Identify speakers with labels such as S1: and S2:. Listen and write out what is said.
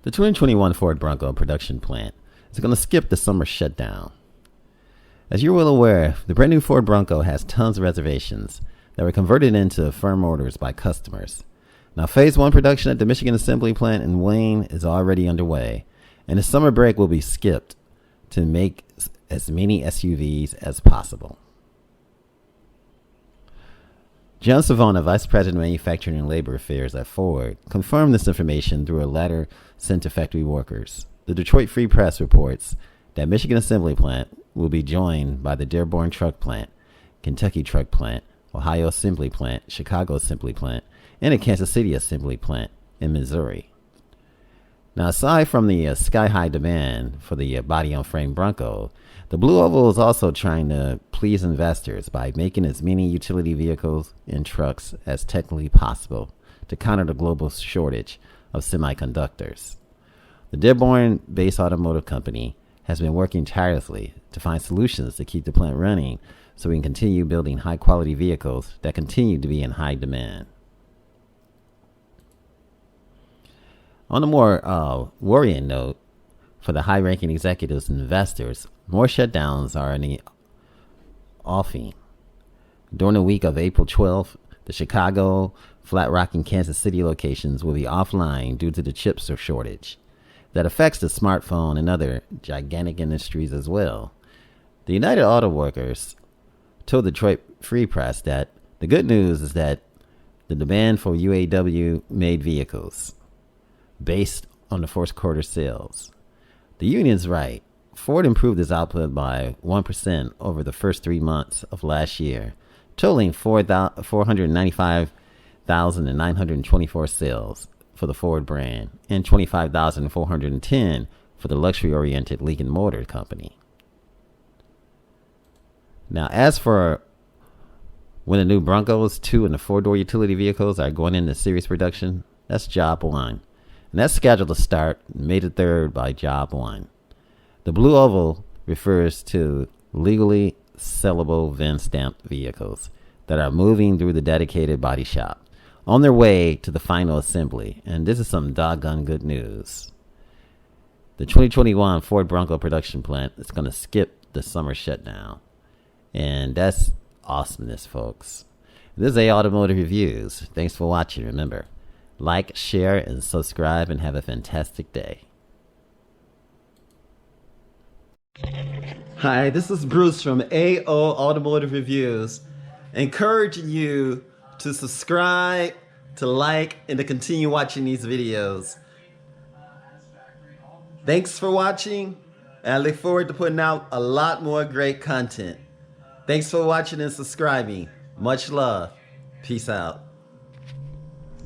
S1: The 2021 Ford Bronco production plant is going to skip the summer shutdown. As you're well aware, the brand new Ford Bronco has tons of reservations that were converted into firm orders by customers. Now, Phase 1 production at the Michigan Assembly Plant in Wayne is already underway, and the summer break will be skipped to make as many SUVs as possible. John Savona, Vice President of Manufacturing and Labor Affairs at Ford, confirmed this information through a letter sent to factory workers. The Detroit Free Press reports that Michigan Assembly Plant will be joined by the Dearborn Truck Plant, Kentucky Truck Plant, Ohio Assembly Plant, Chicago Assembly Plant, and a Kansas City Assembly Plant in Missouri. Now, aside from the sky-high demand for the body-on-frame Bronco, the Blue Oval is also trying to please investors by making as many utility vehicles and trucks as technically possible to counter the global shortage of semiconductors. The Dearborn-based automotive company has been working tirelessly to find solutions to keep the plant running so we can continue building high-quality vehicles that continue to be in high demand. On a more worrying note, for the high-ranking executives and investors, more shutdowns are in the offing. During the week of April 12th, the Chicago, Flat Rock, and Kansas City locations will be offline due to the chip shortage that affects the smartphone and other gigantic industries as well. The United Auto Workers told the Detroit Free Press that the good news is that the demand for UAW-made vehicles based on the first quarter sales. The union's right. Ford improved its output by 1% over the first 3 months of last year, totaling 495,924 sales for the Ford brand and 25,410 for the luxury-oriented Lincoln Motor Company. Now, as for when the new Broncos 2 and the 4-door utility vehicles are going into series production, that's job one. And that's scheduled to start May the 3rd by job one. The Blue Oval refers to legally sellable VIN-stamped vehicles that are moving through the dedicated body shop on their way to the final assembly. And this is some doggone good news. The 2021 Ford Bronco production plant is going to skip the summer shutdown. And that's awesomeness, folks. This is A Automotive Reviews. Thanks for watching. Remember, like, share, and subscribe, and have a fantastic day. Hi, this is Bruce from AO Automotive Reviews, encouraging you to subscribe, to like, and to continue watching these videos. Thanks for watching, and I look forward to putting out a lot more great content. Thanks for watching and subscribing. Much love. Peace out.